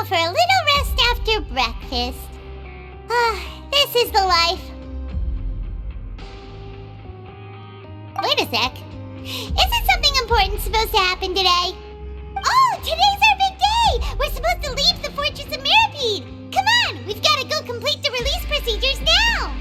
for a little rest after breakfast. This is the life. Wait a sec. Isn't something important supposed to happen today? Oh, today's our big day! We're supposed to leave the Fortress of Meropide! Come on, we've got to go complete the release procedures now!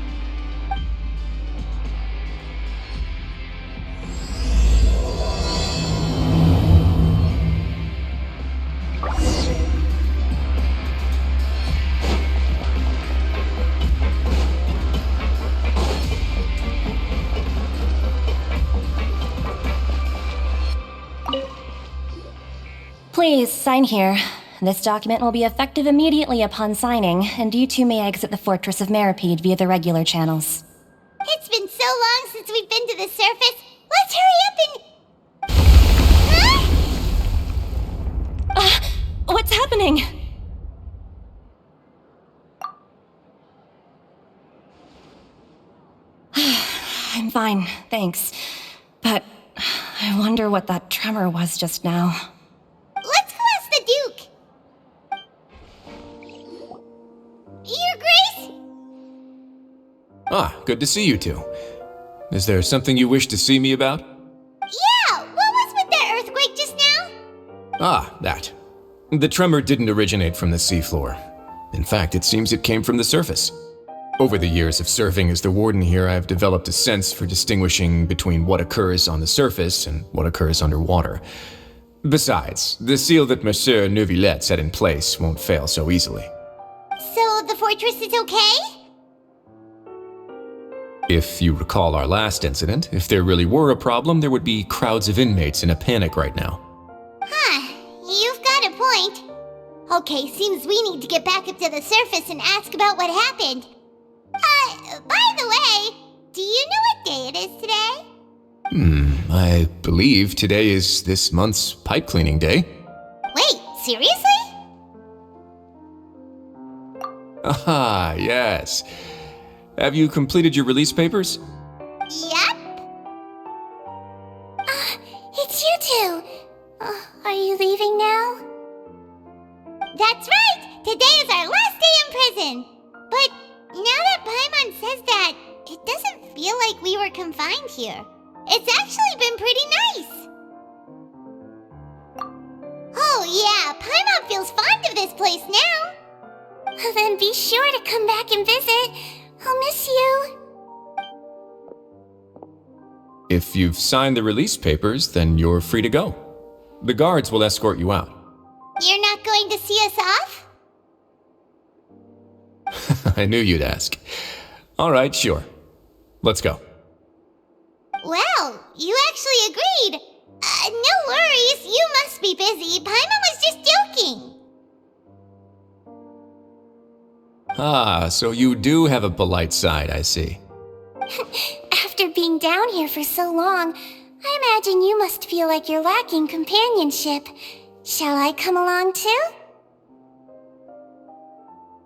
Please, sign here. This document will be effective immediately upon signing, and you two may exit the Fortress of Meropide via the regular channels. It's been so long since we've been to the surface. Let's hurry up and... What's happening? I'm fine, thanks. But I wonder what that tremor was just now. Let's go ask the Duke. Your Grace? Good to see you two. Is there something you wish to see me about? Yeah, what was with that earthquake just now? That. The tremor didn't originate from the seafloor. In fact, it seems it came from the surface. Over the years of serving as the warden here, I've developed a sense for distinguishing between what occurs on the surface and what occurs underwater. Besides, the seal that Monsieur Neuvillette set in place won't fail so easily. So the fortress is okay? If you recall our last incident, if there really were a problem, there would be crowds of inmates in a panic right now. You've got a point. Okay, seems we need to get back up to the surface and ask about what happened. By the way, do you know what day it is today? I believe today is this month's pipe cleaning day. Wait, seriously? Yes. Have you completed your release papers? Yep. It's you two. Are you leaving now? That's right! Today is our last day in prison! But now that Paimon says that, it doesn't feel like we were confined here. It's actually been pretty nice. Oh yeah, Paimon feels fond of this place now. Then be sure to come back and visit. I'll miss you. If you've signed the release papers, then you're free to go. The guards will escort you out. You're not going to see us off? I knew you'd ask. All right, sure. Let's go. Well, you actually agreed. No worries, you must be busy. Paimon was just joking. So you do have a polite side, I see. After being down here for so long, I imagine you must feel like you're lacking companionship. Shall I come along too?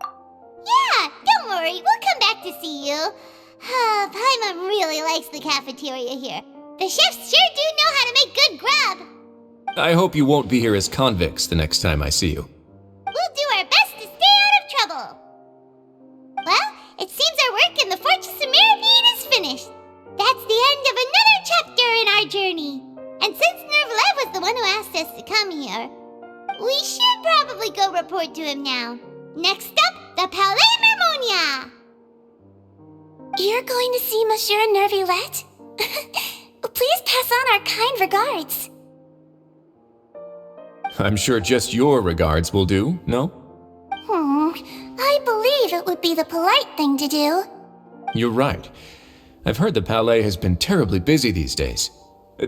Yeah, don't worry, we'll come back to see you. Paimon really likes the cafeteria here. The chefs sure do know how to make good grub. I hope you won't be here as convicts the next time I see you. We'll do our best to stay out of trouble. Well, it seems our work in the Fortress of Meropide is finished. That's the end of another chapter in our journey. And since Neuvillette was the one who asked us to come here, we should probably go report to him now. Next up, the Palais Mermonia. You're going to see Monsieur Neuvillette? Please pass on our kind regards. I'm sure just your regards will do, no? I believe it would be the polite thing to do. You're right. I've heard the Palais has been terribly busy these days.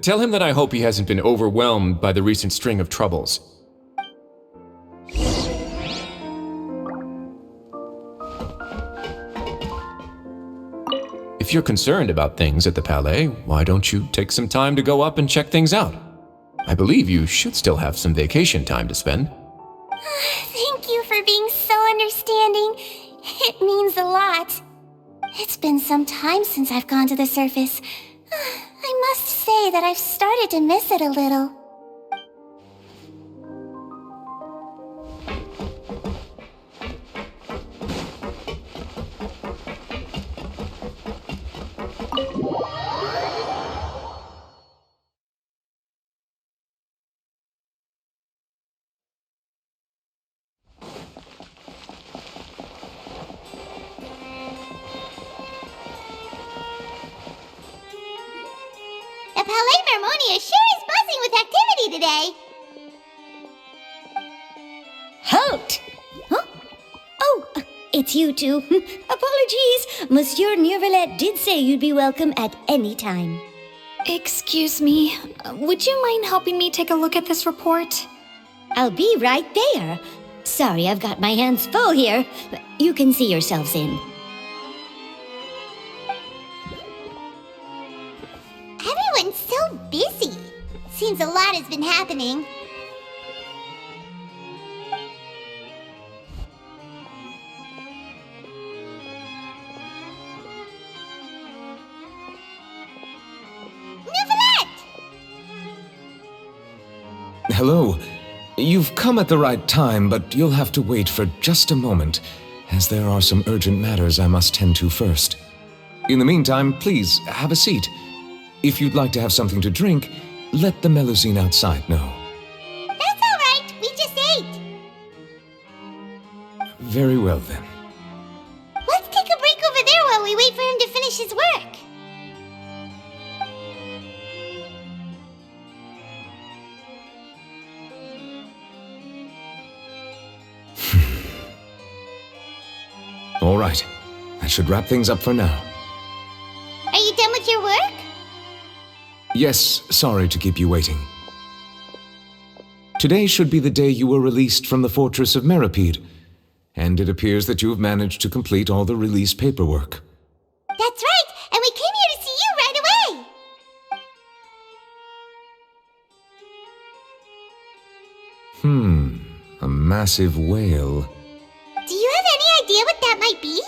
Tell him that I hope he hasn't been overwhelmed by the recent string of troubles. If you're concerned about things at the Palais, why don't you take some time to go up and check things out? I believe you should still have some vacation time to spend. Thank you for being so understanding. It means a lot. It's been some time since I've gone to the surface. I must say that I've started to miss it a little. Palais Mermonia sure is buzzing with activity today. Halt! Huh? Oh, it's you two. Apologies. Monsieur Neurvalet did say you'd be welcome at any time. Excuse me, would you mind helping me take a look at this report? I'll be right there. Sorry, I've got my hands full here. You can see yourselves in. Everyone's so busy. Seems a lot has been happening. Hello. You've come at the right time, but you'll have to wait for just a moment, as there are some urgent matters I must tend to first. In the meantime, please, have a seat. If you'd like to have something to drink, let the Melusine outside know. That's all right. We just ate. Very well, then. Let's take a break over there while we wait for him to finish his work. All right. That should wrap things up for now. Are you done with your work? Yes, sorry to keep you waiting. Today should be the day you were released from the Fortress of Meropide, and it appears that you have managed to complete all the release paperwork. That's right, and we came here to see you right away. A massive whale. Do you have any idea what that might be?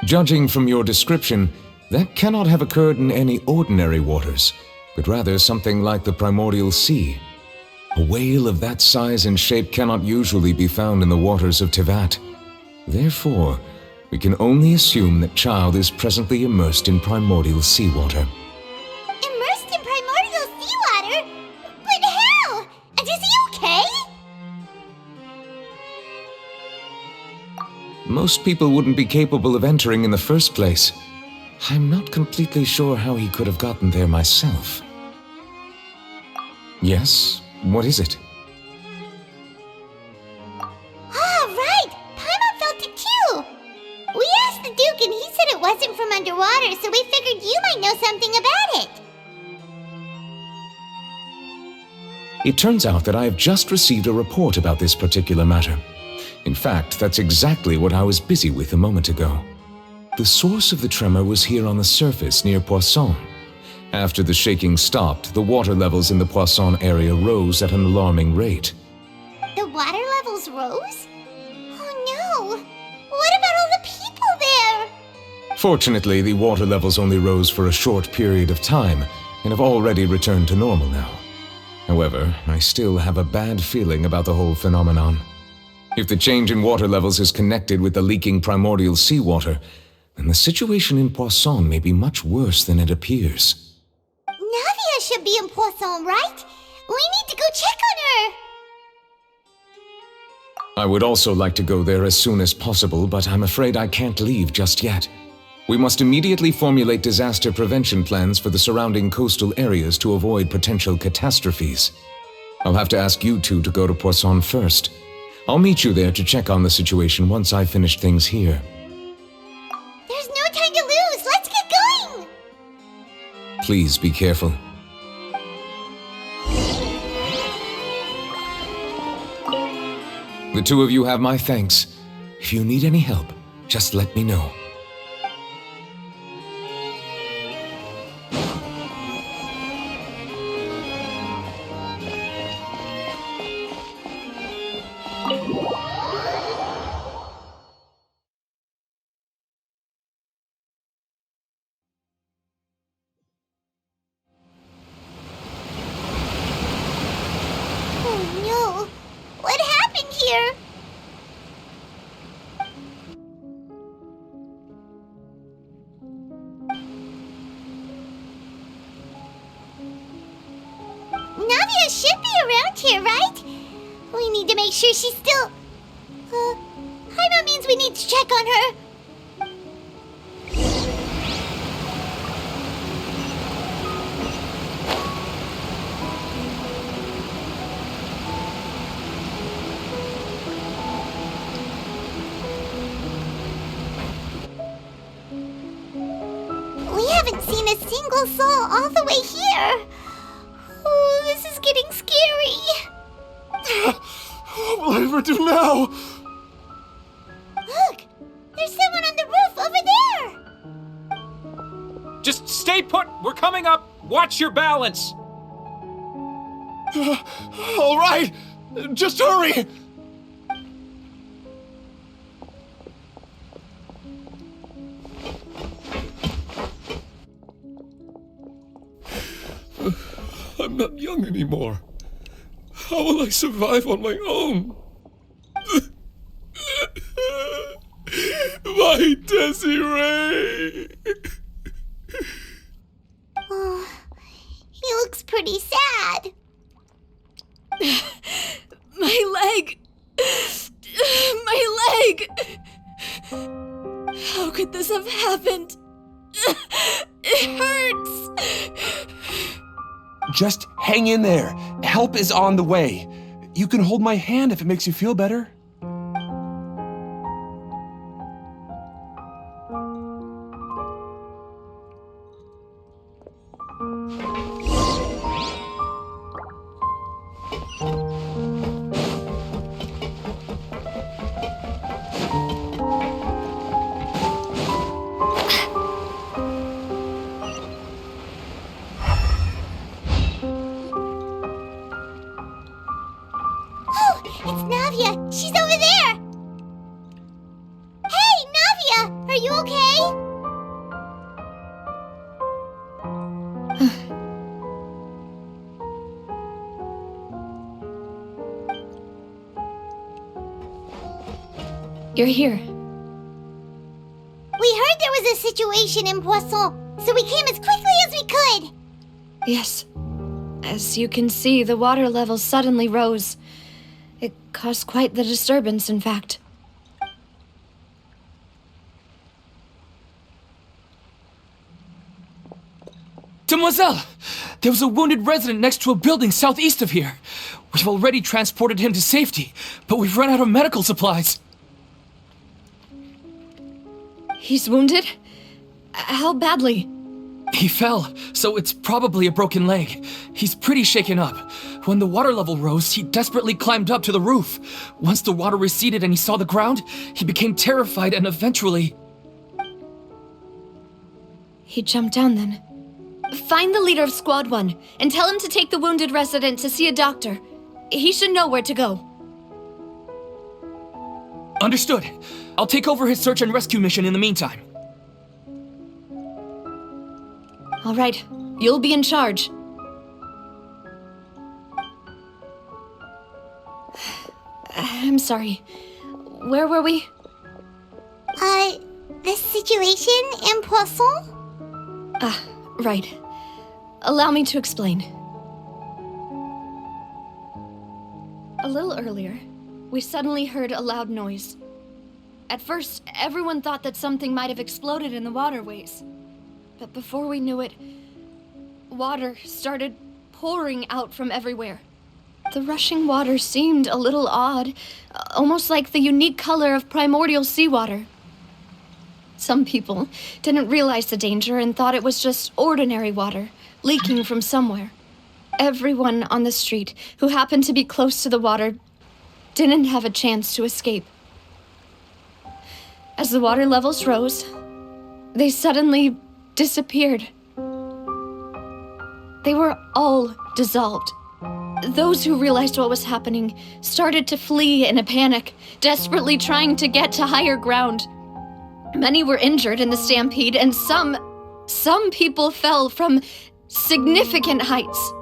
Judging from your description, that cannot have occurred in any ordinary waters, but rather something like the primordial sea. A whale of that size and shape cannot usually be found in the waters of Tevat. Therefore, we can only assume that Child is presently immersed in primordial seawater. Immersed in primordial seawater? But how? And is he okay? Most people wouldn't be capable of entering in the first place. I'm not completely sure how he could have gotten there myself. Yes, what is it? Ah, right! Paimon felt it too! We asked the Duke and he said it wasn't from underwater, so we figured you might know something about it. It turns out that I have just received a report about this particular matter. In fact, that's exactly what I was busy with a moment ago. The source of the tremor was here on the surface near Poisson. After the shaking stopped, the water levels in the Poisson area rose at an alarming rate. The water levels rose? Oh no! What about all the people there? Fortunately, the water levels only rose for a short period of time and have already returned to normal now. However, I still have a bad feeling about the whole phenomenon. If the change in water levels is connected with the leaking primordial seawater, then the situation in Poisson may be much worse than it appears. Navia should be in Poisson, right? We need to go check on her! I would also like to go there as soon as possible, but I'm afraid I can't leave just yet. We must immediately formulate disaster prevention plans for the surrounding coastal areas to avoid potential catastrophes. I'll have to ask you two to go to Poisson first. I'll meet you there to check on the situation once I've finished things here. There's no time to lose! Let's get going! Please be careful. The two of you have my thanks. If you need any help, just let me know. Oh no! What happened here? Navia should be around here, right? We need to make sure she's still... Paimon means we need to check on her. haven't seen a single soul all the way here. Oh, this is getting scary. What will I ever do now? Look, there's someone on the roof over there. Just stay put. We're coming up. Watch your balance. All right, just hurry. I'm not young anymore. How will I survive on my own? My Desiree! Oh, he looks pretty sad. My leg! My leg! How could this have happened? It hurts! Just hang in there. Help is on the way. You can hold my hand if it makes you feel better. It's Navia. She's over there. Hey, Navia, are you okay? You're here. We heard there was a situation in Poisson, so we came as quickly as we could. Yes. As you can see, the water level suddenly rose. It caused quite the disturbance, in fact. Demoiselle! There was a wounded resident next to a building southeast of here. We've already transported him to safety, but we've run out of medical supplies. He's wounded? How badly? He fell, so it's probably a broken leg. He's pretty shaken up. When the water level rose, he desperately climbed up to the roof. Once the water receded and he saw the ground, he became terrified and eventually... He jumped down then. Find the leader of Squad 1 and tell him to take the wounded resident to see a doctor. He should know where to go. Understood. I'll take over his search and rescue mission in the meantime. All right, you'll be in charge. I'm sorry. Where were we? The situation in Poisson? Right. Allow me to explain. A little earlier, we suddenly heard a loud noise. At first, everyone thought that something might have exploded in the waterways. But before we knew it, water started pouring out from everywhere. The rushing water seemed a little odd, almost like the unique color of primordial seawater. Some people didn't realize the danger and thought it was just ordinary water, leaking from somewhere. Everyone on the street who happened to be close to the water didn't have a chance to escape. As the water levels rose, they suddenly disappeared. They were all dissolved. Those who realized what was happening started to flee in a panic, desperately trying to get to higher ground. Many were injured in the stampede, and some people fell from significant heights.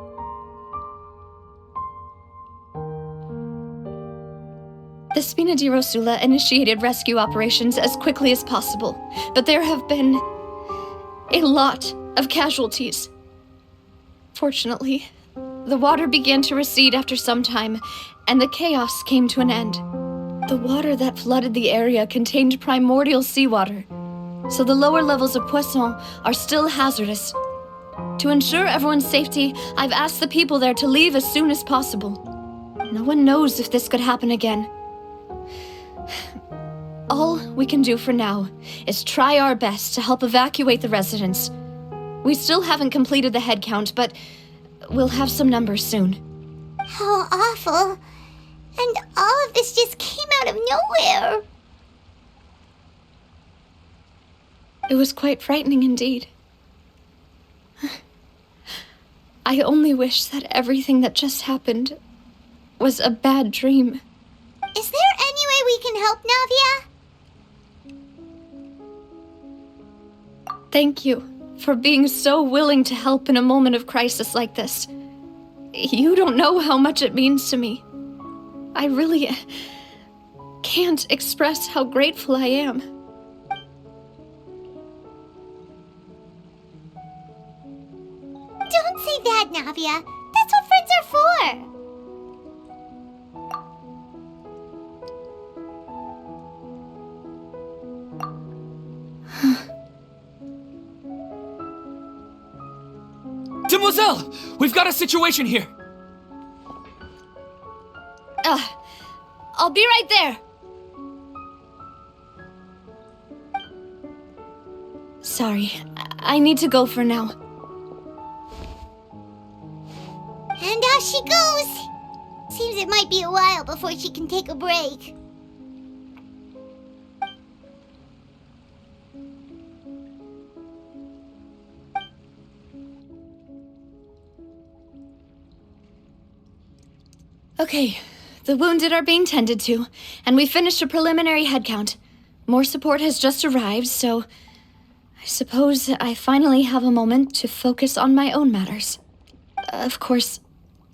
The Spina di Rosula initiated rescue operations as quickly as possible, but there have been a lot of casualties. Fortunately, the water began to recede after some time, and the chaos came to an end. The water that flooded the area contained primordial seawater, so the lower levels of Poisson are still hazardous. To ensure everyone's safety, I've asked the people there to leave as soon as possible. No one knows if this could happen again. All we can do for now is try our best to help evacuate the residents. We still haven't completed the head count, but we'll have some numbers soon. How awful. And all of this just came out of nowhere. It was quite frightening indeed. I only wish that everything that just happened was a bad dream. Is there any way we can help, Navia? Thank you for being so willing to help in a moment of crisis like this. You don't know how much it means to me. I really can't express how grateful I am. Don't say that, Navia. That's what friends are for. Demoiselle! We've got a situation here! I'll be right there. Sorry, I need to go for now. And off she goes. Seems it might be a while before she can take a break. Okay, the wounded are being tended to, and we finished a preliminary head count. More support has just arrived, so I suppose I finally have a moment to focus on my own matters. Of course,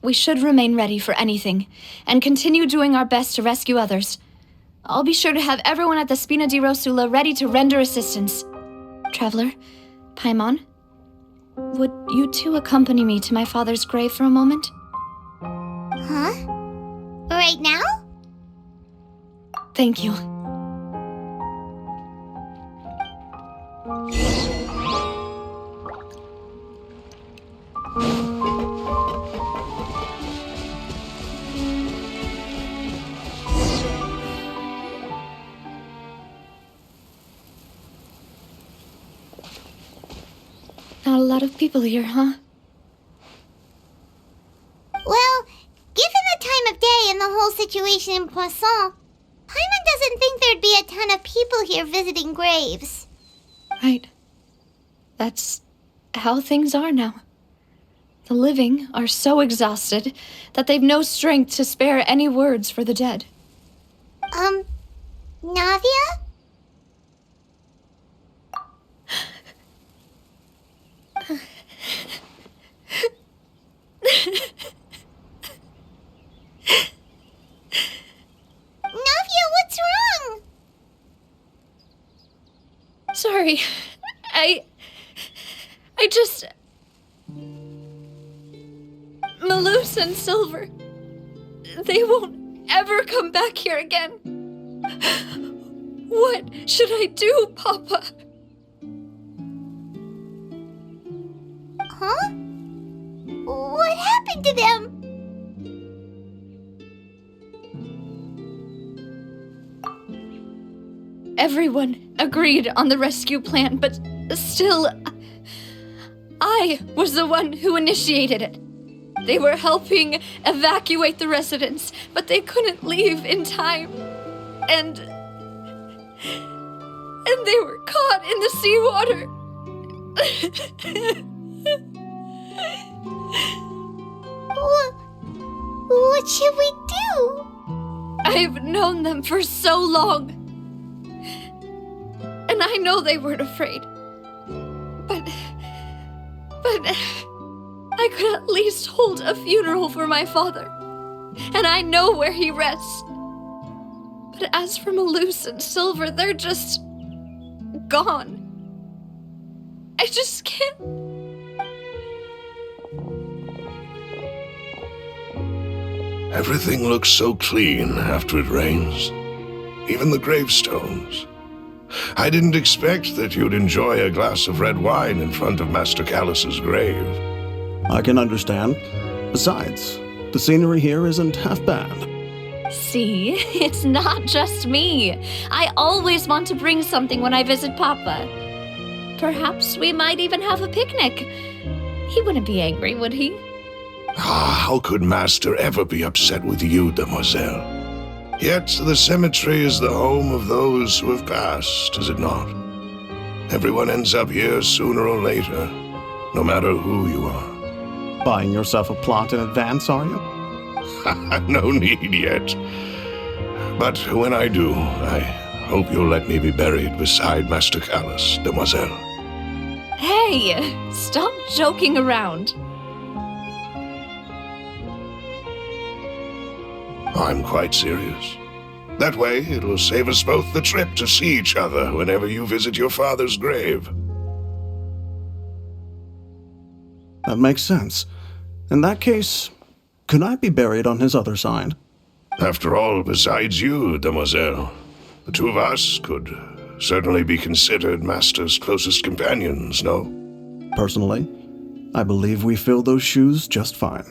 we should remain ready for anything, and continue doing our best to rescue others. I'll be sure to have everyone at the Spina di Rosula ready to render assistance. Traveler, Paimon, would you two accompany me to my father's grave for a moment? Huh? Right now? Thank you. Not a lot of people here, huh? Well, given the time of day and the whole situation in Poisson, Paimon doesn't think there'd be a ton of people here visiting graves. Right. That's how things are now. The living are so exhausted that they've no strength to spare any words for the dead. Navia? Navia, what's wrong? Sorry. I just... Malus and Silver. They won't ever come back here again. What should I do, Papa? Huh? What happened to them? Everyone agreed on the rescue plan, but still, I was the one who initiated it. They were helping evacuate the residents, but they couldn't leave in time. And they were caught in the seawater. What should we do? I've known them for so long. And I know they weren't afraid. But I could at least hold a funeral for my father. And I know where he rests. But as for Malus and Silver, they're just gone. I just can't. Everything looks so clean after it rains. Even the gravestones. I didn't expect that you'd enjoy a glass of red wine in front of Master Callus's grave. I can understand. Besides, the scenery here isn't half bad. See, it's not just me. I always want to bring something when I visit Papa. Perhaps we might even have a picnic. He wouldn't be angry, would he? How could Master ever be upset with you, demoiselle? Yet the cemetery is the home of those who have passed, is it not? Everyone ends up here sooner or later, no matter who you are. Buying yourself a plot in advance, are you? No need yet. But when I do, I hope you'll let me be buried beside Master Callus, demoiselle. Hey, stop joking around. I'm quite serious. That way, it will save us both the trip to see each other whenever you visit your father's grave. That makes sense. In that case, could I be buried on his other side? After all, besides you, demoiselle, the two of us could certainly be considered Master's closest companions, no? Personally, I believe we fill those shoes just fine.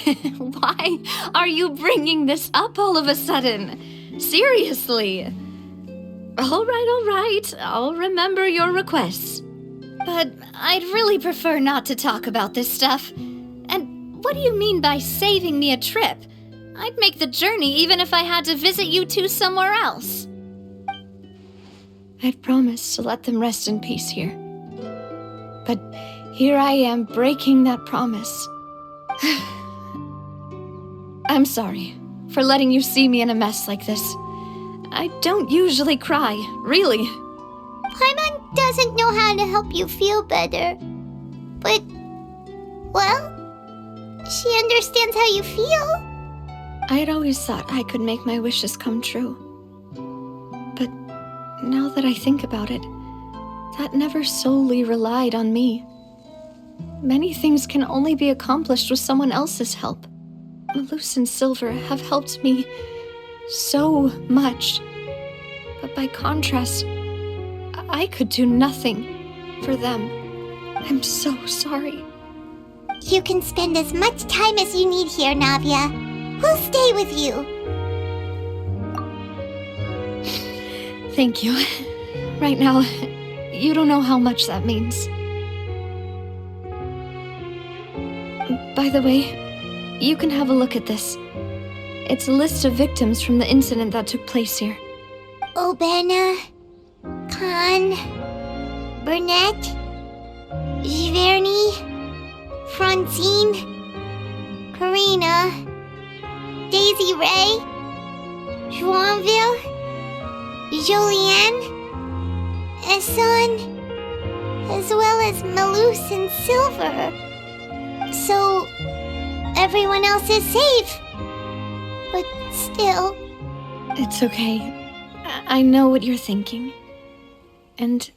Why are you bringing this up all of a sudden? Seriously. All right. I'll remember your requests. But I'd really prefer not to talk about this stuff. And what do you mean by saving me a trip? I'd make the journey even if I had to visit you two somewhere else. I'd promised to let them rest in peace here. But here I am breaking that promise. I'm sorry for letting you see me in a mess like this. I don't usually cry, really. Paimon doesn't know how to help you feel better. But, well, she understands how you feel. I'd always thought I could make my wishes come true. But now that I think about it, that never solely relied on me. Many things can only be accomplished with someone else's help. Malus and Silver have helped me so much. But by contrast, I could do nothing for them. I'm so sorry. You can spend as much time as you need here, Navia. We'll stay with you. Thank you. Right now, you don't know how much that means. By the way, you can have a look at this. It's a list of victims from the incident that took place here. Obena, Khan, Burnett, Giverny, Francine, Karina, Daisy Ray, Joinville, Jolienne, Esson, as well as Malus and Silver. So, everyone else is safe. But still... It's okay. I know what you're thinking. And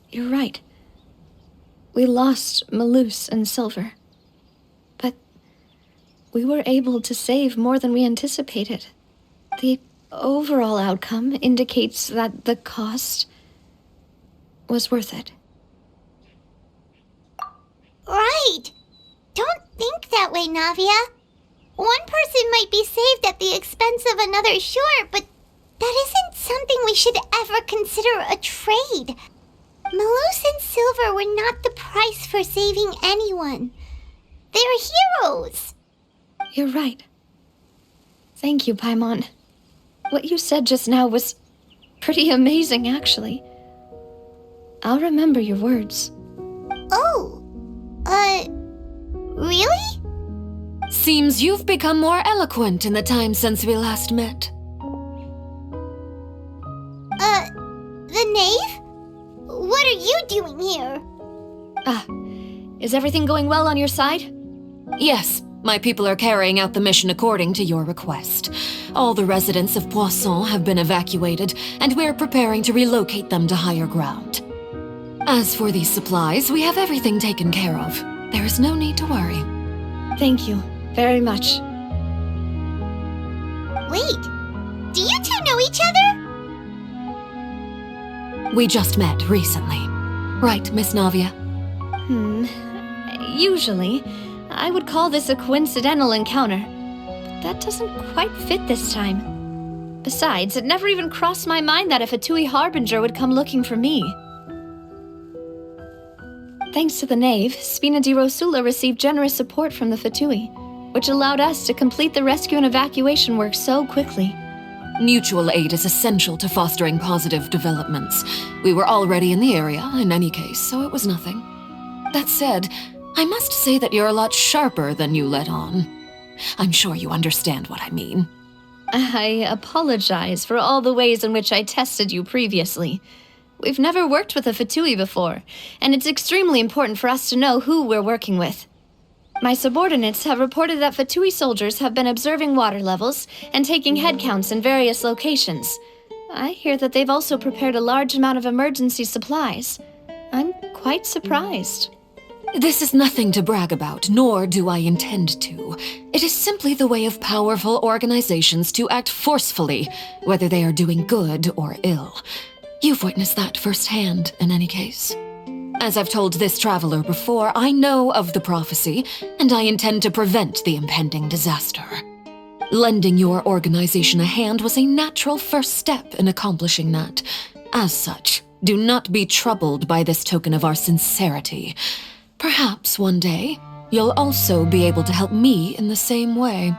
you're right. We lost Malus and Silver. But we were able to save more than we anticipated. The overall outcome indicates that the cost was worth it. Right! Don't think that way, Navia. One person might be saved at the expense of another, sure, but that isn't something we should ever consider a trade. Malus and Silver were not the price for saving anyone. They're heroes. You're right. Thank you, Paimon. What you said just now was pretty amazing, actually. I'll remember your words. Oh, really? Seems you've become more eloquent in the time since we last met. The knave? What are you doing here? Is everything going well on your side? Yes, my people are carrying out the mission according to your request. All the residents of Poisson have been evacuated, and we're preparing to relocate them to higher ground. As for these supplies, we have everything taken care of. There is no need to worry. Thank you very much. Wait, do you two know each other? We just met recently. Right, Miss Navia? Usually, I would call this a coincidental encounter. But that doesn't quite fit this time. Besides, it never even crossed my mind that a Fatui Harbinger would come looking for me. Thanks to the Knave, Spina di Rosula received generous support from the Fatui, which allowed us to complete the rescue and evacuation work so quickly. Mutual aid is essential to fostering positive developments. We were already in the area, in any case, so it was nothing. That said, I must say that you're a lot sharper than you let on. I'm sure you understand what I mean. I apologize for all the ways in which I tested you previously. We've never worked with a Fatui before, and it's extremely important for us to know who we're working with. My subordinates have reported that Fatui soldiers have been observing water levels and taking head counts in various locations. I hear that they've also prepared a large amount of emergency supplies. I'm quite surprised. This is nothing to brag about, nor do I intend to. It is simply the way of powerful organizations to act forcefully, whether they are doing good or ill. You've witnessed that firsthand, in any case. As I've told this traveler before, I know of the prophecy, and I intend to prevent the impending disaster. Lending your organization a hand was a natural first step in accomplishing that. As such, do not be troubled by this token of our sincerity. Perhaps one day, you'll also be able to help me in the same way.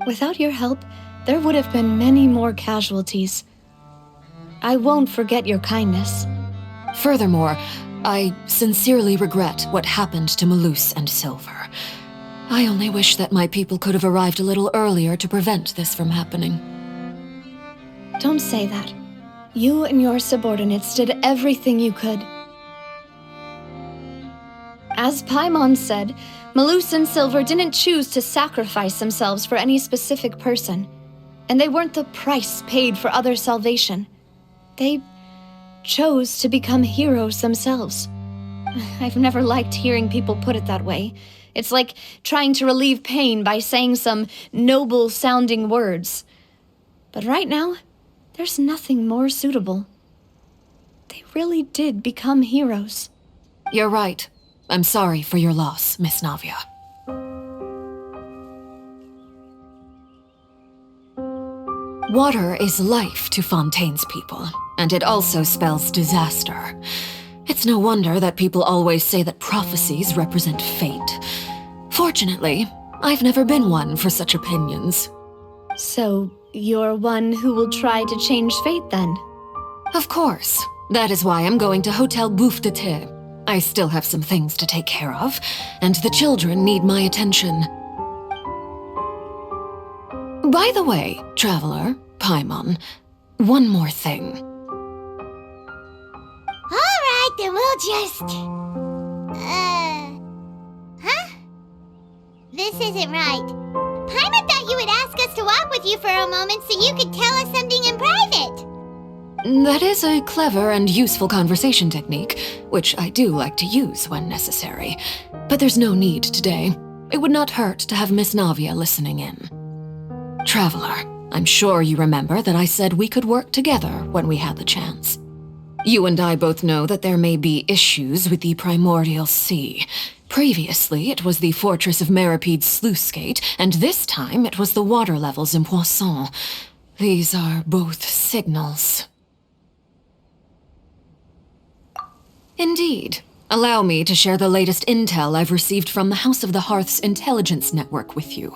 Without your help, there would have been many more casualties. I won't forget your kindness. Furthermore, I sincerely regret what happened to Malus and Silver. I only wish that my people could have arrived a little earlier to prevent this from happening. Don't say that. You and your subordinates did everything you could. As Paimon said, Malus and Silver didn't choose to sacrifice themselves for any specific person, and they weren't the price paid for other salvation. They chose to become heroes themselves. I've never liked hearing people put it that way. It's like trying to relieve pain by saying some noble-sounding words. But right now, there's nothing more suitable. They really did become heroes. You're right. I'm sorry for your loss, Miss Navia. Water is life to Fontaine's people, and it also spells disaster. It's no wonder that people always say that prophecies represent fate. Fortunately, I've never been one for such opinions. So, you're one who will try to change fate then? Of course. That is why I'm going to Hotel Bouffe de Thé. I still have some things to take care of, and the children need my attention. By the way, traveler, Paimon, one more thing. Alright, then we'll just... Huh? This isn't right. Paimon thought you would ask us to walk with you for a moment so you could tell us something in private. That is a clever and useful conversation technique, which I do like to use when necessary. But there's no need today. It would not hurt to have Miss Navia listening in. Traveler, I'm sure you remember that I said we could work together when we had the chance. You and I both know that there may be issues with the primordial sea. Previously, it was the fortress of Meropide's sluice gate, and this time it was the water levels in Poisson. These are both signals. Indeed. Allow me to share the latest intel I've received from the House of the Hearth's intelligence network with you.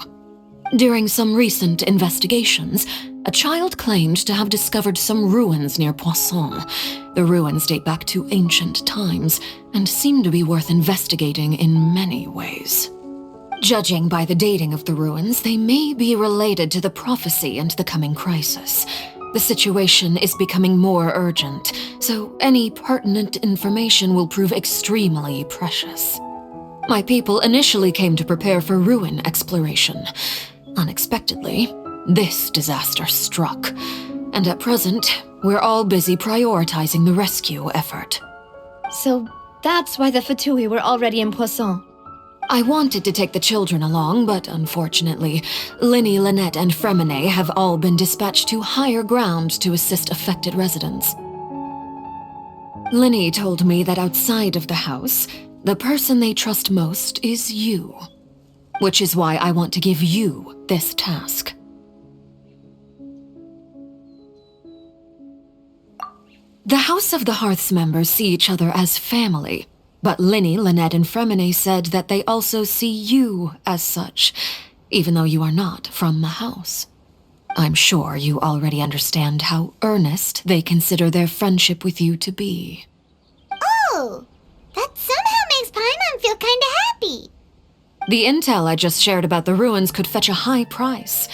During some recent investigations, a child claimed to have discovered some ruins near Poisson. The ruins date back to ancient times and seem to be worth investigating in many ways. Judging by the dating of the ruins, they may be related to the prophecy and the coming crisis. The situation is becoming more urgent, so any pertinent information will prove extremely precious. My people initially came to prepare for ruin exploration. Unexpectedly, this disaster struck, and at present, we're all busy prioritizing the rescue effort. So that's why the Fatui were already in Poisson. I wanted to take the children along, but unfortunately, Linny, Lynette, and Fremine have all been dispatched to higher ground to assist affected residents. Linny told me that outside of the house, the person they trust most is you. Which is why I want to give you this task. The House of the Hearth's members see each other as family. But Linny, Lynette, and Fremine said that they also see you as such, even though you are not from the house. I'm sure you already understand how earnest they consider their friendship with you to be. Oh, that somehow makes Paimon feel kinda happy. The intel I just shared about the ruins could fetch a high price.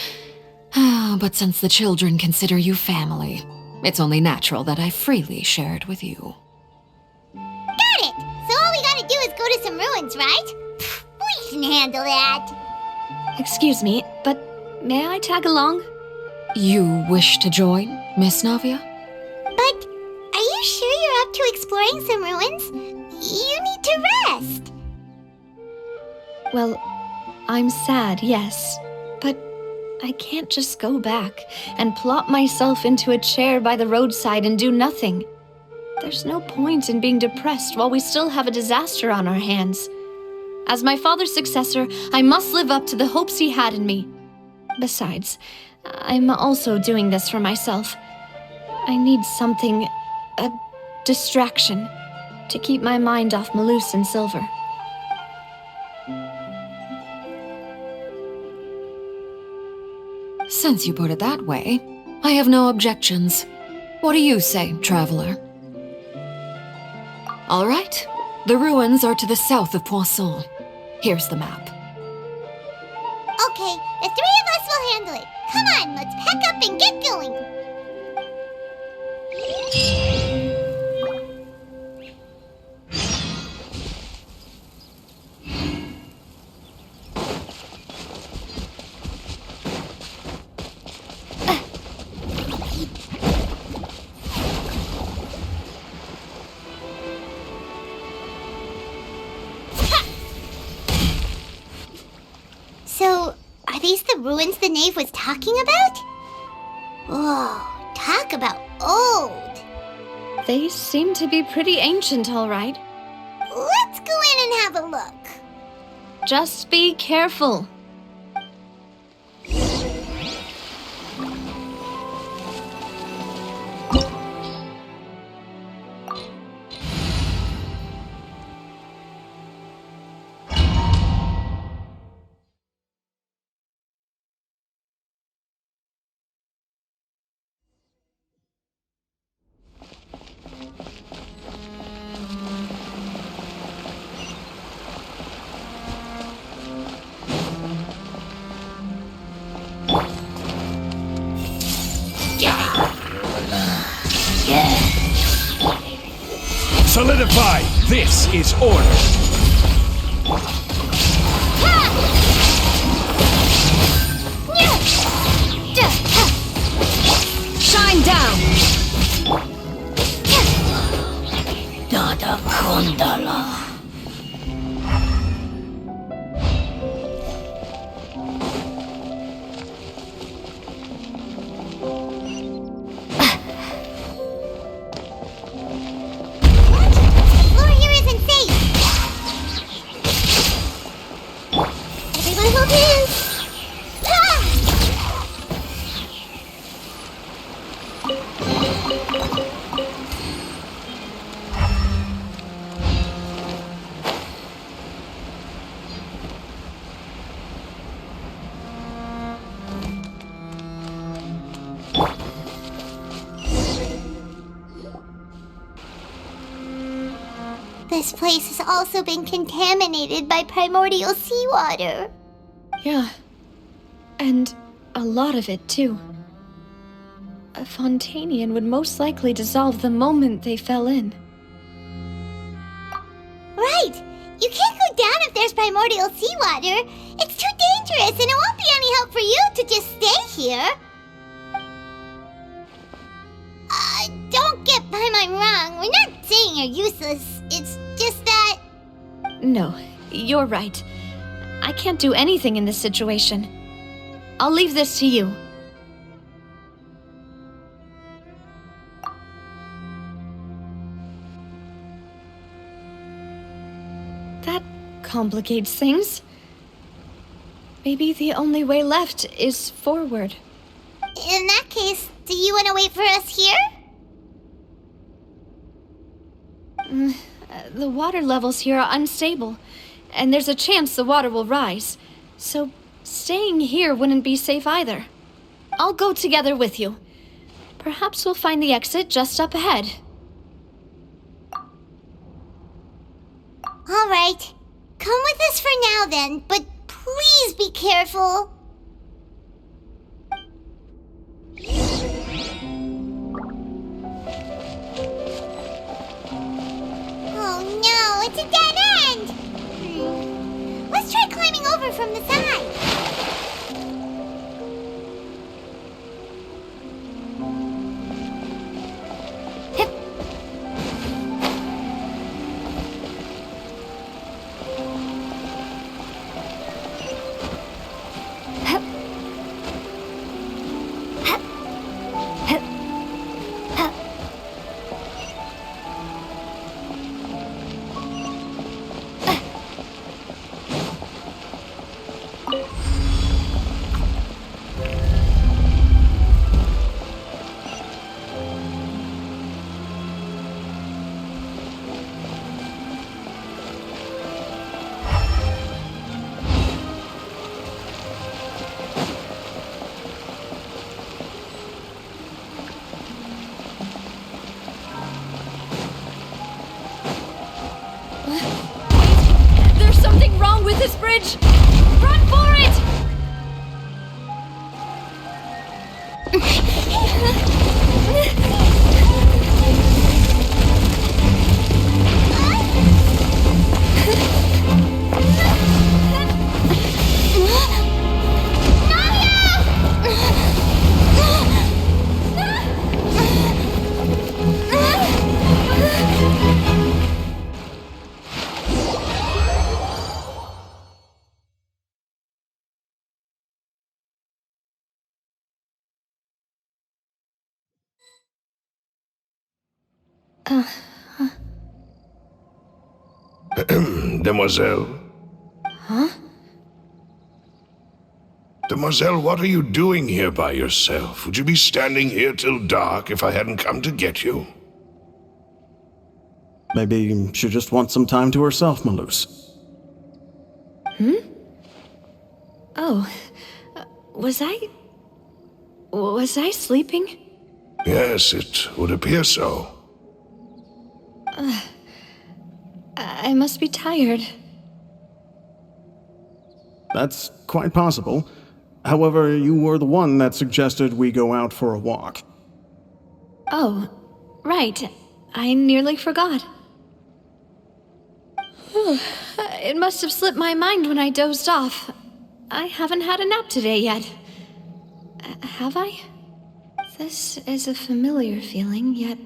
But since the children consider you family, it's only natural that I freely share it with you. Got it! So all we gotta do is go to some ruins, right? We can handle that. Excuse me, but may I tag along? You wish to join, Miss Navia? But are you sure you're up to exploring some ruins? You need to rest. Well, I'm sad, yes, but I can't just go back and plop myself into a chair by the roadside and do nothing. There's no point in being depressed while we still have a disaster on our hands. As my father's successor, I must live up to the hopes he had in me. Besides, I'm also doing this for myself. I need something, a distraction, to keep my mind off Malus and Silver. Since you put it that way, I have no objections. What do you say, traveler? All right. The ruins are to the south of Poisson. Here's the map. Okay, the three of us will handle it. Come on, let's pack up and get going. So, are these the ruins the knave was talking about? Whoa, talk about old. They seem to be pretty ancient, all right. Let's go in and have a look. Just be careful. Solidify! This is order! Shine down! Dada Kondala. This place has also been contaminated by primordial seawater. Yeah. And a lot of it, too. A Fontanian would most likely dissolve the moment they fell in. Right! You can't go down if there's primordial seawater. It's too dangerous and it won't be any help for you to just stay here. Don't get Paimon wrong. We're not saying you're useless. It's just that... No, you're right. I can't do anything in this situation. I'll leave this to you. That complicates things. Maybe the only way left is forward. In that case, do you want to wait for us here? The water levels here are unstable, and there's a chance the water will rise. So, staying here wouldn't be safe either. I'll go together with you. Perhaps we'll find the exit just up ahead. All right. Come with us for now then, but please be careful. Oh no, it's a dead end! Let's try climbing over from the side. There's something wrong with this bridge! Run for it! Demoiselle? Huh? Demoiselle, what are you doing here by yourself? Would you be standing here till dark if I hadn't come to get you? Maybe she just wants some time to herself, Malus. Oh, was I sleeping? Yes, it would appear so. I must be tired. That's quite possible. However, you were the one that suggested we go out for a walk. Oh, right. I nearly forgot. It must have slipped my mind when I dozed off. I haven't had a nap today yet. Have I? This is a familiar feeling, yet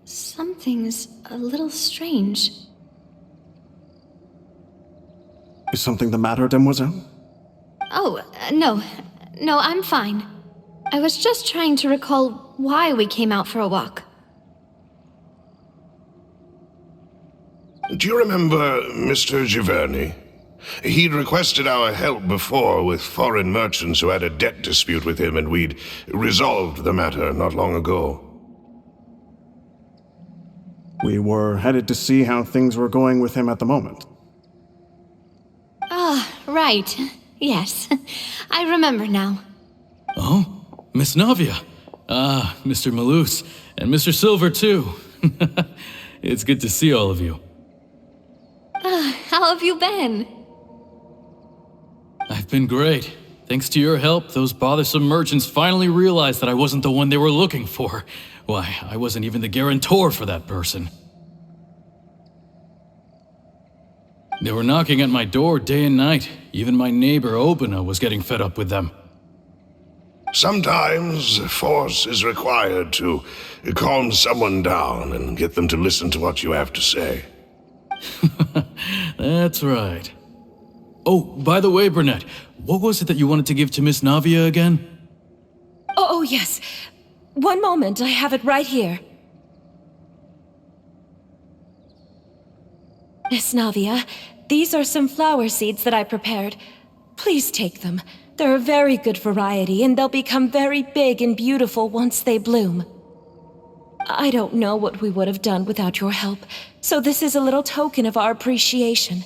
something's a little strange. Is something the matter, Demoiselle? Oh, no. No, I'm fine. I was just trying to recall why we came out for a walk. Do you remember Mr. Giverny? He'd requested our help before with foreign merchants who had a debt dispute with him, and we'd resolved the matter not long ago. We were headed to see how things were going with him at the moment. Ah, right. Yes. I remember now. Oh, Miss Navia. Ah, Mr. Malus. And Mr. Silver, too. It's good to see all of you. How have you been? I've been great. Thanks to your help, those bothersome merchants finally realized that I wasn't the one they were looking for. Why, I wasn't even the guarantor for that person. They were knocking at my door day and night. Even my neighbor, Obina, was getting fed up with them. Sometimes force is required to calm someone down and get them to listen to what you have to say. That's right. Oh, by the way, Burnett, what was it that you wanted to give to Miss Navia again? Oh, yes. One moment, I have it right here. Miss Navia, these are some flower seeds that I prepared. Please take them. They're a very good variety, and they'll become very big and beautiful once they bloom. I don't know what we would have done without your help, so this is a little token of our appreciation.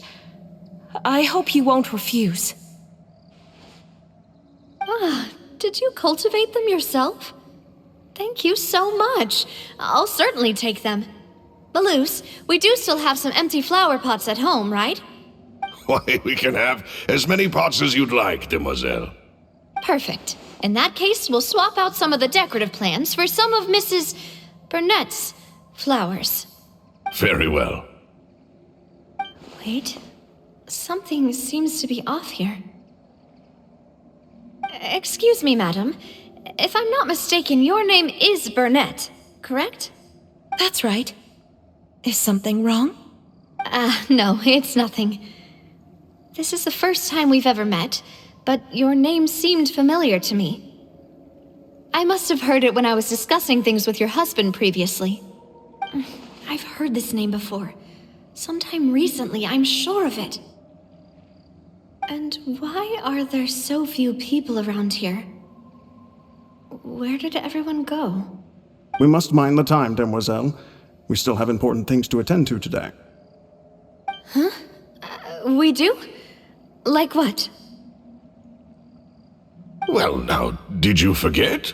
I hope you won't refuse. Ah, did you cultivate them yourself? Thank you so much. I'll certainly take them. Balloose, we do still have some empty flower pots at home, right? Why, we can have as many pots as you'd like, demoiselle. Perfect. In that case, we'll swap out some of the decorative plants for some of Mrs. Burnett's flowers. Very well. Wait. Something seems to be off here. Excuse me, madam. If I'm not mistaken, your name is Burnett, correct? That's right. Is something wrong? No, it's nothing. This is the first time we've ever met, but your name seemed familiar to me. I must have heard it when I was discussing things with your husband previously. I've heard this name before. Sometime recently, I'm sure of it. And why are there so few people around here? Where did everyone go? We must mind the time, demoiselle. We still have important things to attend to today. Huh? We do? Like what? Well, now, did you forget?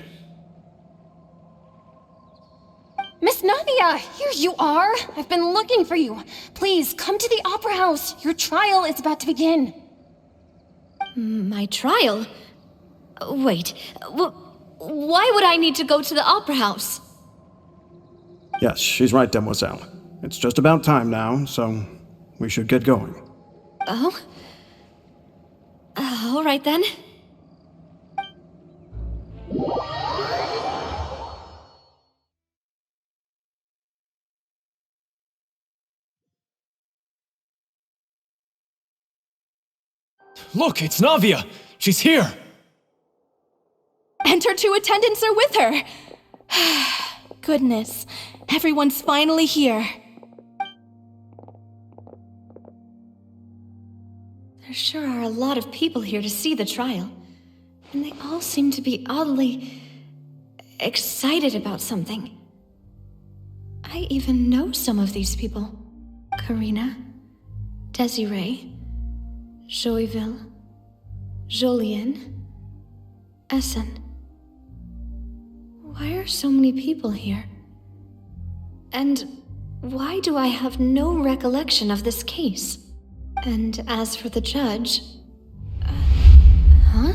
Miss Navia, here you are. I've been looking for you. Please, come to the Opera House. Your trial is about to begin. My trial? Wait, why would I need to go to the Opera House? Yes, she's right, demoiselle. It's just about time now, so we should get going. Oh? All right then. Look, it's Navia! She's here! And her two attendants are with her! Goodness, everyone's finally here. There sure are a lot of people here to see the trial. And they all seem to be oddly excited about something. I even know some of these people. Karina, Desiree, Joyville, Jolien, Essen. Why are so many people here? And why do I have no recollection of this case? And as for the judge... huh?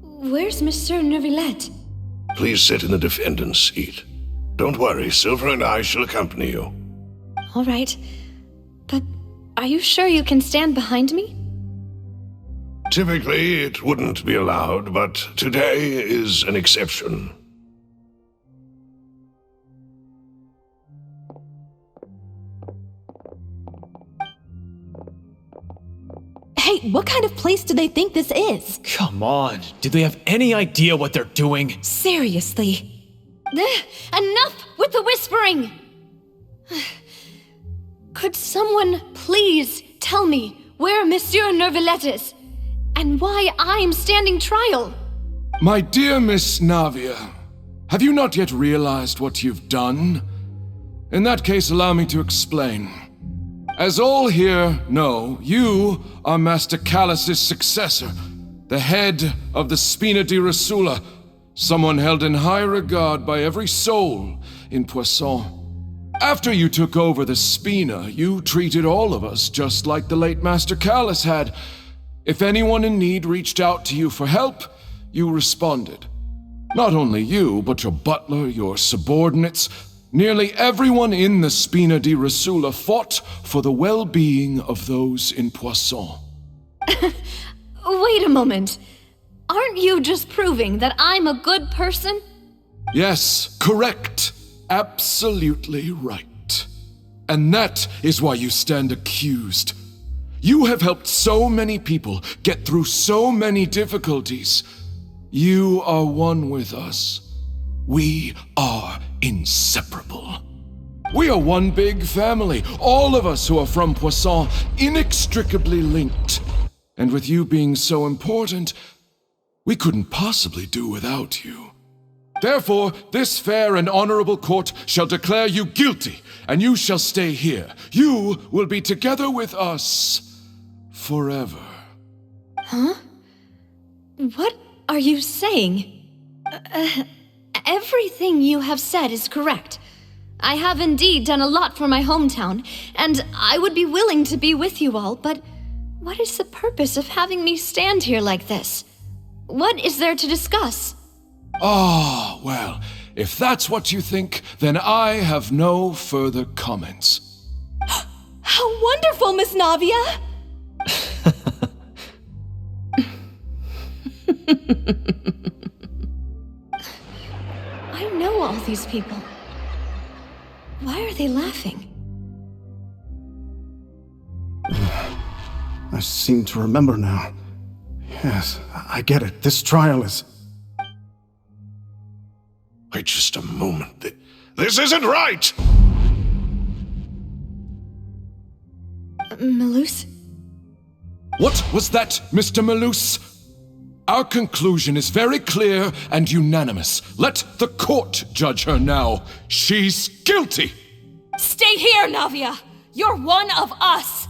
Where's Monsieur Neuvillette? Please sit in the defendant's seat. Don't worry, Silver and I shall accompany you. All right. But are you sure you can stand behind me? Typically, it wouldn't be allowed, but today is an exception. Hey, what kind of place do they think this is? Come on, do they have any idea what they're doing? Seriously. Enough with the whispering! Could someone please tell me where Monsieur Neuvillette is? And why I'm standing trial? My dear Miss Navia, have you not yet realized what you've done? In that case, allow me to explain. As all here know, you are Master Callus's successor, the head of the Spina di Rosula, someone held in high regard by every soul in Poisson. After you took over the Spina, you treated all of us just like the late Master Callus had. If anyone in need reached out to you for help, you responded. Not only you, but your butler, your subordinates, nearly everyone in the Spina di Rosula fought for the well-being of those in Poisson. Wait a moment. Aren't you just proving that I'm a good person? Yes, correct. Absolutely right. And that is why you stand accused. You have helped so many people get through so many difficulties. You are one with us. We are inseparable. We are one big family, all of us who are from Poisson, inextricably linked. And with you being so important, we couldn't possibly do without you. Therefore, this fair and honorable court shall declare you guilty, and you shall stay here. You will be together with us forever. Huh? What are you saying? Everything you have said is correct. I have indeed done a lot for my hometown, and I would be willing to be with you all, but what is the purpose of having me stand here like this? What is there to discuss? Ah, well, if that's what you think, then I have no further comments. How wonderful, Miss Navia! I know all these people. Why are they laughing? I seem to remember now. Yes, I get it. This trial is... Wait just a moment. This isn't right! Malus? What was that, Mr. Malus? Our conclusion is very clear and unanimous. Let the court judge her now. She's guilty! Stay here, Navia! You're one of us!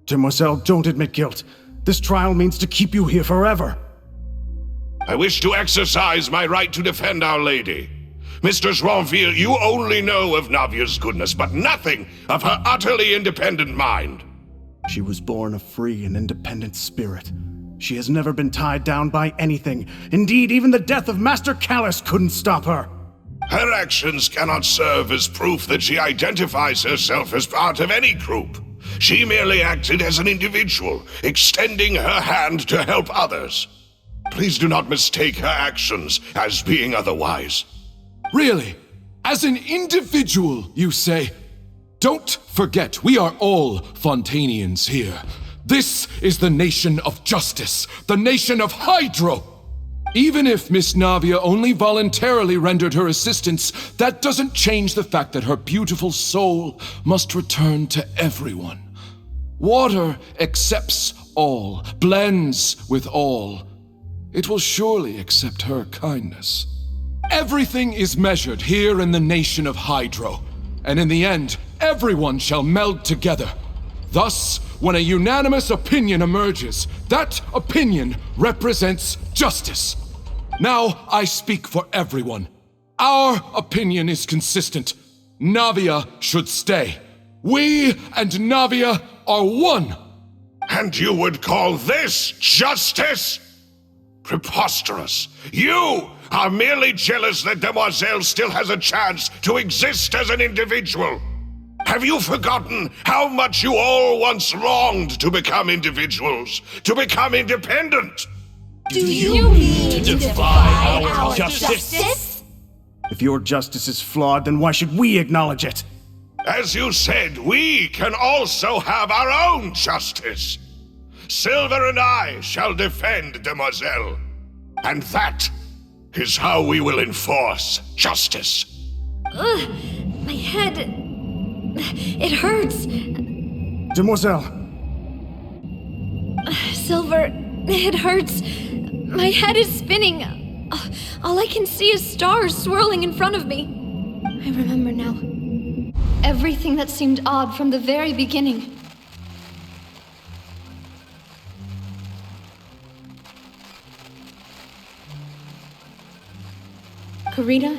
Demoiselle, don't admit guilt. This trial means to keep you here forever. I wish to exercise my right to defend Our Lady. Mr. Joinville, you only know of Navia's goodness, but nothing of her utterly independent mind. She was born a free and independent spirit. She has never been tied down by anything. Indeed, even the death of Master Callus couldn't stop her. Her actions cannot serve as proof that she identifies herself as part of any group. She merely acted as an individual, extending her hand to help others. Please do not mistake her actions as being otherwise. Really? As an individual, you say? Don't forget, we are all Fontanians here. This is the nation of justice, the nation of Hydro. Even if Miss Navia only voluntarily rendered her assistance, that doesn't change the fact that her beautiful soul must return to everyone. Water accepts all, blends with all. It will surely accept her kindness. Everything is measured here in the nation of Hydro, and in the end, everyone shall meld together. Thus, when a unanimous opinion emerges, that opinion represents justice. Now I speak for everyone. Our opinion is consistent. Navia should stay. We and Navia are one. And you would call this justice? Preposterous. You are merely jealous that Demoiselle still has a chance to exist as an individual. Have you forgotten how much you all once longed to become individuals, to become independent? Do you mean to defy our justice? If your justice is flawed, then why should we acknowledge it? As you said, we can also have our own justice. Silver and I shall defend Demoiselle. And that is how we will enforce justice. Ugh, my head... It hurts. Demoiselle. Silver, it hurts. My head is spinning. All I can see is stars swirling in front of me. I remember now. Everything that seemed odd from the very beginning. Karina,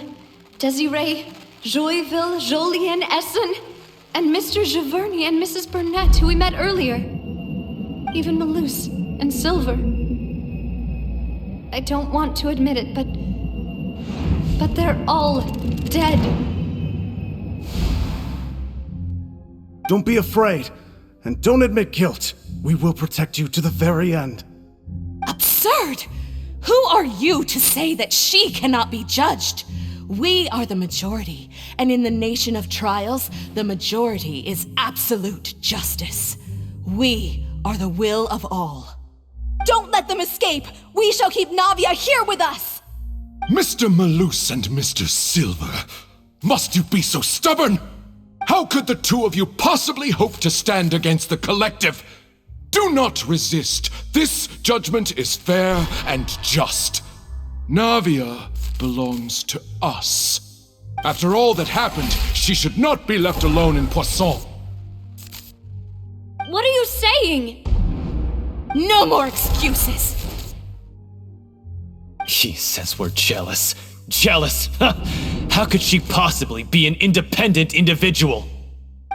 Desiree, Joyville, Jolien, Essen, and Mr. Giverny and Mrs. Burnett, who we met earlier. Even Malus and Silver. I don't want to admit it, but they're all dead. Don't be afraid, and don't admit guilt. We will protect you to the very end. Absurd! Who are you to say that she cannot be judged? We are the majority, and in the nation of trials, the majority is absolute justice. We are the will of all. Don't let them escape! We shall keep Navia here with us! Mr. Malus and Mr. Silver, must you be so stubborn? How could the two of you possibly hope to stand against the collective? Do not resist. This judgment is fair and just. Navia belongs to us. After all that happened, she should not be left alone in Poisson. What are you saying? No more excuses! She says we're jealous. Jealous? How could she possibly be an independent individual?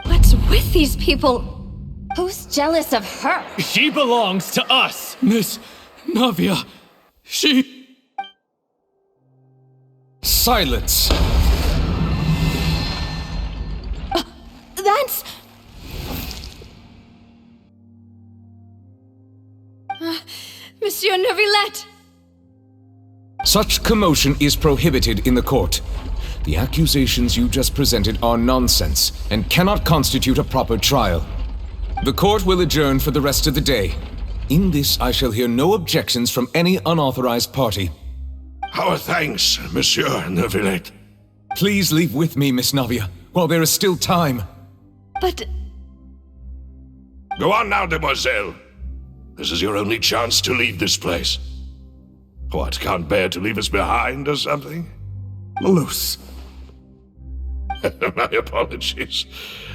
What's with these people? Who's jealous of her? She belongs to us! Miss Navia, she... Silence! That's... Monsieur Neuvillette! Such commotion is prohibited in the court. The accusations you just presented are nonsense and cannot constitute a proper trial. The court will adjourn for the rest of the day. In this, I shall hear no objections from any unauthorized party. Our thanks, Monsieur Neuvillette. Please leave with me, Miss Navia, while there is still time. But... Go on now, demoiselle. This is your only chance to leave this place. What, can't bear to leave us behind or something? Malus. My apologies.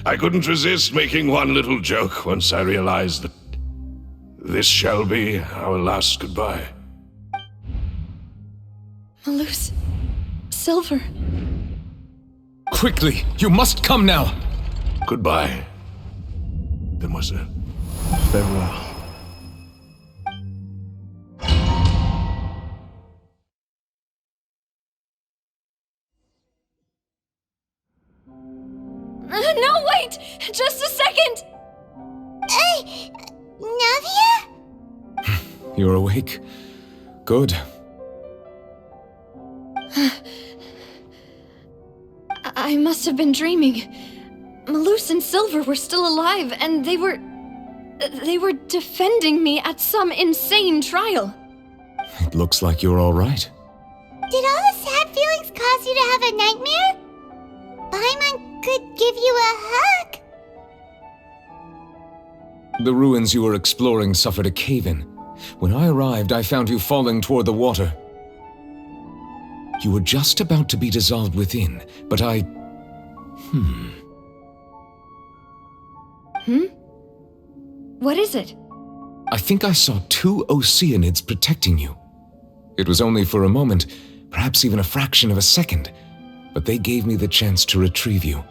I couldn't resist making one little joke once I realized that this shall be our last goodbye. Malus... Silver... Quickly, you must come now! Goodbye, demoiselle. Farewell. No, wait! Just a second! Navia? You're awake? Good. I must have been dreaming. Malus and Silver were still alive, and they were defending me at some insane trial. It looks like you're all right. Did all the sad feelings cause you to have a nightmare? Paimon could give you a hug. The ruins you were exploring suffered a cave-in. When I arrived, I found you falling toward the water. You were just about to be dissolved within, but I... What is it? I think I saw 2 Oceanids protecting you. It was only for a moment, perhaps even a fraction of a second, but they gave me the chance to retrieve you.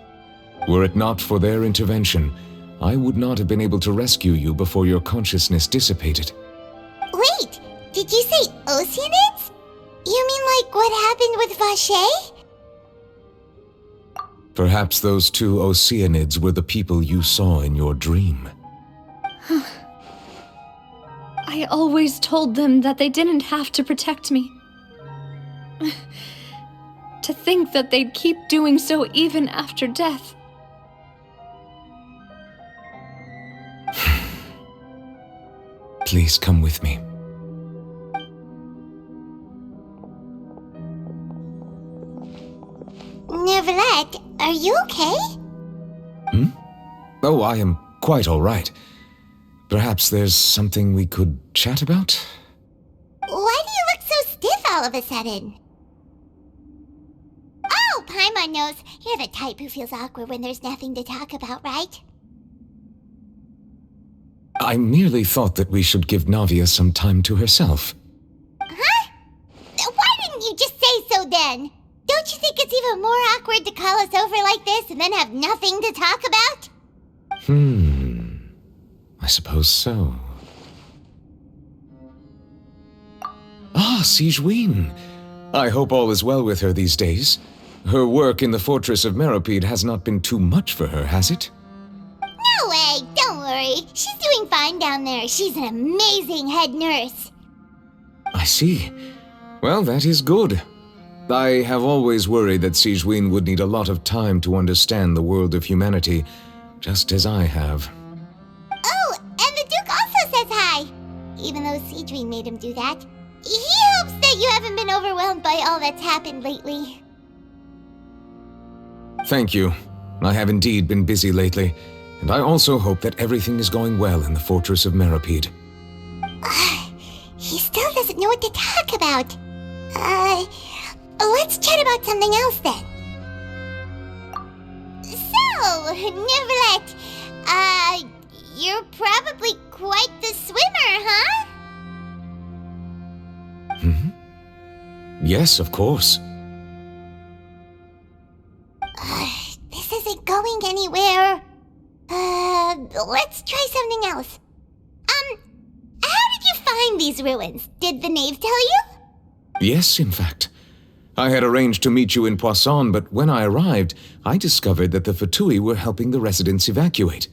Were it not for their intervention, I would not have been able to rescue you before your consciousness dissipated. Wait, did you say Oceanids? You mean like what happened with Vache? Perhaps those 2 Oceanids were the people you saw in your dream. I always told them that they didn't have to protect me. To think that they'd keep doing so even after death. Please come with me. Neuvillette, are you okay? Oh, I am quite all right. Perhaps there's something we could chat about? Why do you look so stiff all of a sudden? Oh, Paimon knows. You're the type who feels awkward when there's nothing to talk about, right? I merely thought that we should give Navia some time to herself. Huh? Why didn't you just say so then? Don't you think it's even more awkward to call us over like this and then have nothing to talk about? I suppose so. Ah, Sigewinne. I hope all is well with her these days. Her work in the fortress of Meropide has not been too much for her, has it? No way, don't worry. She's doing fine down there. She's an amazing head nurse. I see. Well, that is good. I have always worried that Sigewinne would need a lot of time to understand the world of humanity, just as I have. Oh, and the Duke also says hi. Even though Sigewinne made him do that. He hopes that you haven't been overwhelmed by all that's happened lately. Thank you. I have indeed been busy lately, and I also hope that everything is going well in the fortress of Meropide. He still doesn't know what to talk about. Let's chat about something else then. So, Neverlet, you're probably quite the swimmer, huh? Yes, of course. This isn't going anywhere. Let's try something else. How did you find these ruins? Did the knave tell you? Yes, in fact. I had arranged to meet you in Poisson, but when I arrived, I discovered that the Fatui were helping the residents evacuate.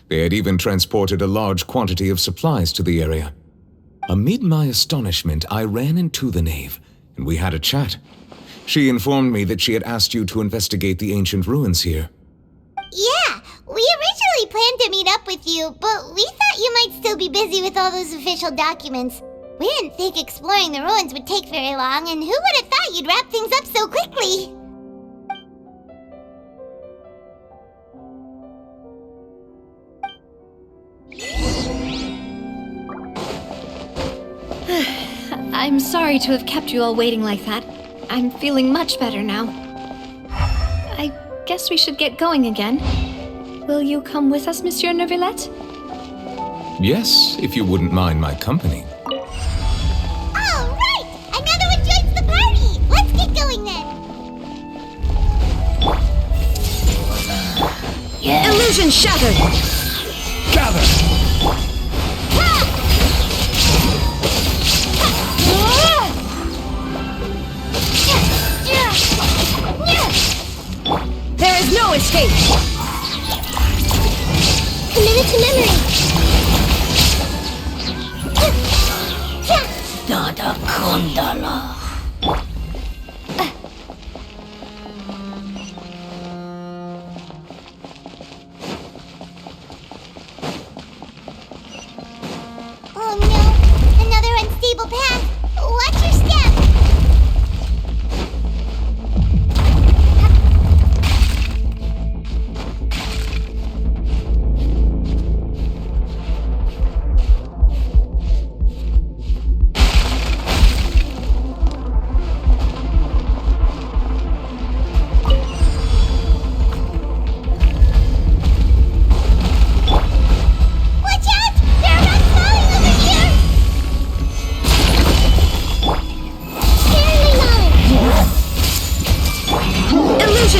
They had even transported a large quantity of supplies to the area. Amid my astonishment, I ran into the knave, and we had a chat. She informed me that she had asked you to investigate the ancient ruins here. Yeah, we originally planned to meet up with you, but we thought you might still be busy with all those official documents. We didn't think exploring the ruins would take very long, and who would have thought you'd wrap things up so quickly? I'm sorry to have kept you all waiting like that. I'm feeling much better now. I guess we should get going again. Will you come with us, Monsieur Neuvillette? Yes, if you wouldn't mind my company. All right! Another one joins the party! Let's get going then! Illusion shattered! Gather! There is no escape! Committed to memory! Dada Kundala. Oh no! Another unstable path! Watch your step!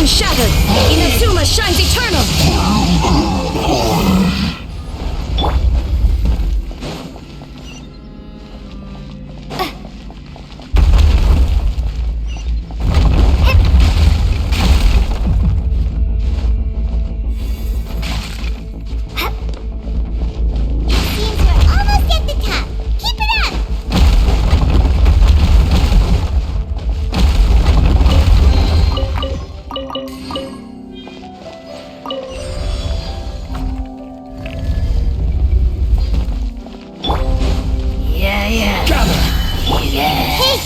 Shattered! Inazuma shines eternal! Seems we're almost at the top. Keep it up! Hey!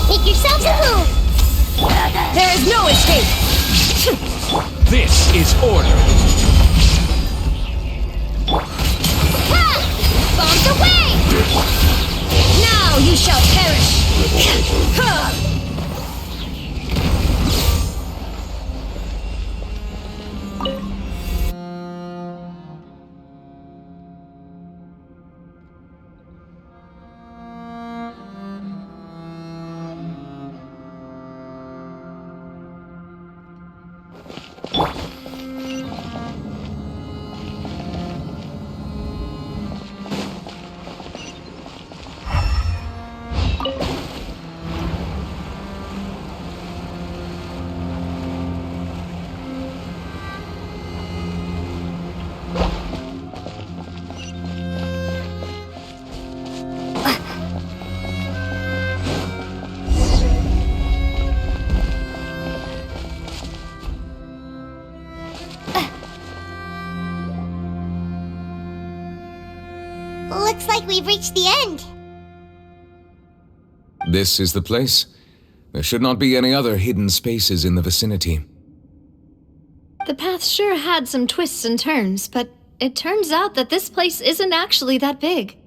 Make yourselves a move! There is no escape! This is order. Ha! Bombs away! Now you shall perish! Looks like we've reached the end. This is the place. There should not be any other hidden spaces in the vicinity. The path sure had some twists and turns, but it turns out that this place isn't actually that big.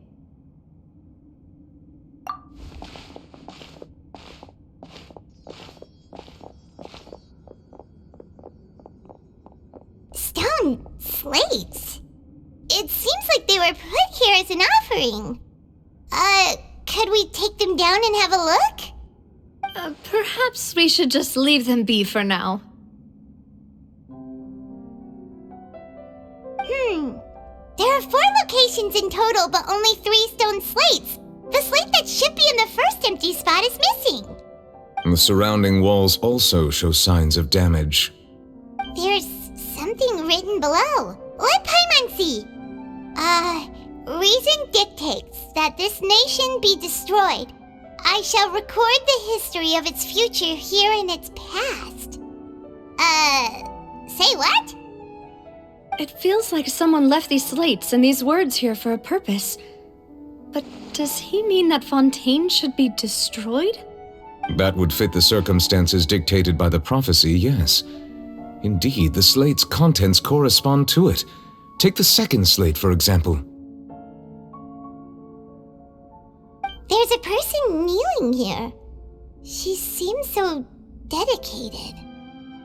stone slates. It seems like they were put here as an offering. Could we take them down and have a look? Perhaps we should just leave them be for now. There are 4 locations in total, but only 3 stone slates. The slate that should be in the first empty spot is missing. The surrounding walls also show signs of damage. There's something written below. Let Paimon see. Reason dictates that this nation be destroyed. I shall record the history of its future here in its past. Say what? It feels like someone left these slates and these words here for a purpose. But does he mean that Fontaine should be destroyed? That would fit the circumstances dictated by the prophecy, yes. Indeed, the slate's contents correspond to it. Take the second slate, for example. There's a person kneeling here. She seems so dedicated.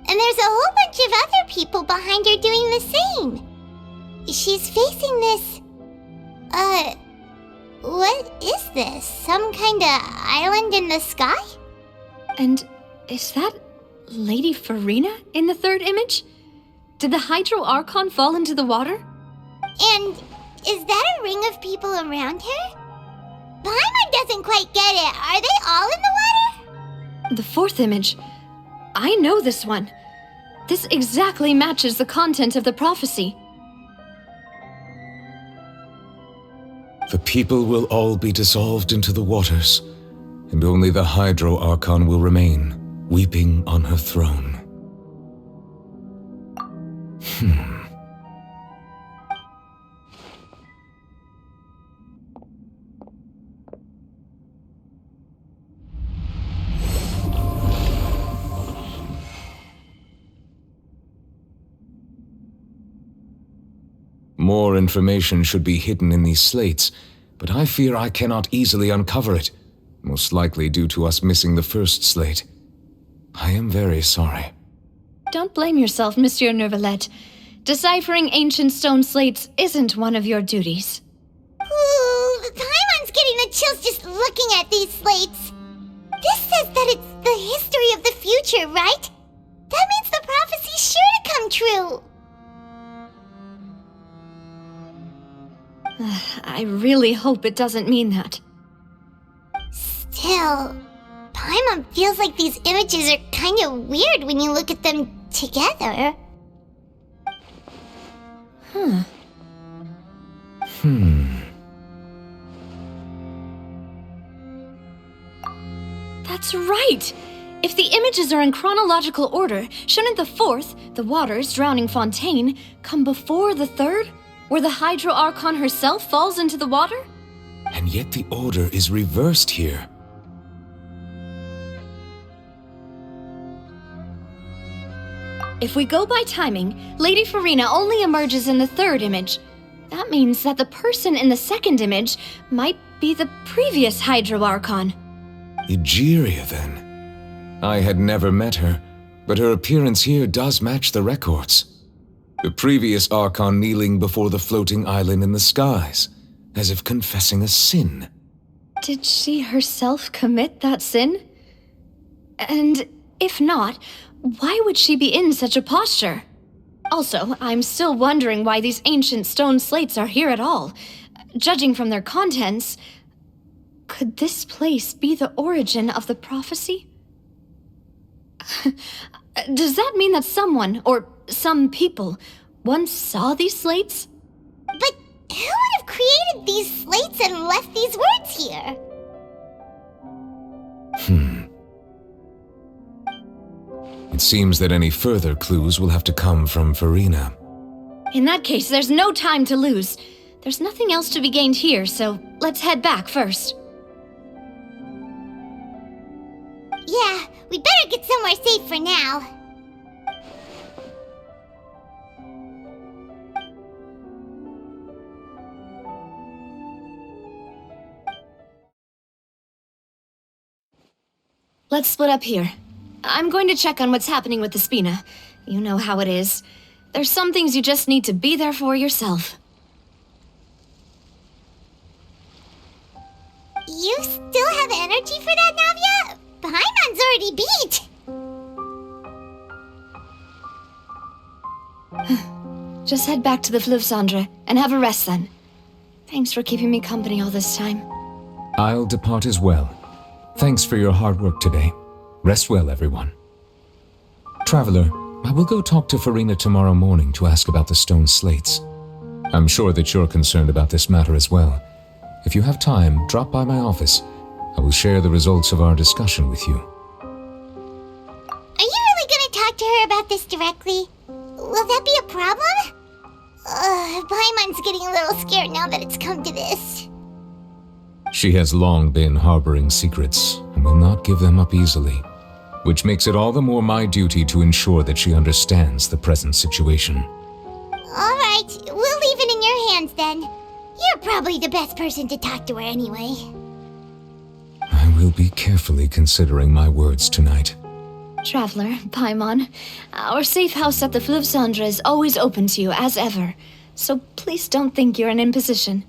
And there's a whole bunch of other people behind her doing the same. She's facing this... what is this? Some kind of island in the sky? And is that Lady Farina in the third image? Did the Hydro Archon fall into the water? And is that a ring of people around her? Paimon doesn't quite get it. Are they all in the water? The fourth image. I know this one. This exactly matches the content of the prophecy. The people will all be dissolved into the waters, and only the Hydro Archon will remain, weeping on her throne. More information should be hidden in these slates, but I fear I cannot easily uncover it, most likely due to us missing the first slate. I am very sorry. Don't blame yourself, Monsieur Neuvillette. Deciphering ancient stone slates isn't one of your duties. Ooh, Paimon's getting the chills just looking at these slates. This says that it's the history of the future, right? That means the prophecy's sure to come true. I really hope it doesn't mean that. Still, Paimon feels like these images are kind of weird when you look at them together. That's right! If the images are in chronological order, shouldn't the fourth, the waters drowning Fontaine, come before the third, where the Hydro Archon herself falls into the water? And yet the order is reversed here. If we go by timing, Lady Farina only emerges in the third image. That means that the person in the second image might be the previous Hydro Archon. Egeria, then. I had never met her, but her appearance here does match the records. The previous Archon kneeling before the floating island in the skies, as if confessing a sin. Did she herself commit that sin? And if not, why would she be in such a posture? Also, I'm still wondering why these ancient stone slates are here at all. Judging from their contents, could this place be the origin of the prophecy? Does that mean that someone, or some people, once saw these slates? But who would have created these slates and left these words here? It seems that any further clues will have to come from Farina. In that case, there's no time to lose. There's nothing else to be gained here, so let's head back first. Yeah, we better get somewhere safe for now. Let's split up here. I'm going to check on what's happening with the Spina. You know how it is. There's some things you just need to be there for yourself. You still have energy for that, Navia? Paimon's already beat! Just head back to the Fleuve Cendre and have a rest then. Thanks for keeping me company all this time. I'll depart as well. Thanks for your hard work today. Rest well, everyone. Traveler, I will go talk to Farina tomorrow morning to ask about the stone slates. I'm sure that you're concerned about this matter as well. If you have time, drop by my office. I will share the results of our discussion with you. Are you really gonna talk to her about this directly? Will that be a problem? Paimon's getting a little scared now that it's come to this. She has long been harboring secrets and will not give them up easily, which makes it all the more my duty to ensure that she understands the present situation. Alright, we'll leave it in your hands then. You're probably the best person to talk to her anyway. I will be carefully considering my words tonight. Traveler, Paimon, our safe house at the Fleuve Cendre is always open to you as ever, so please don't think you're an imposition.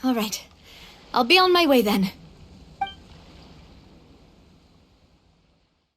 All right, I'll be on my way then.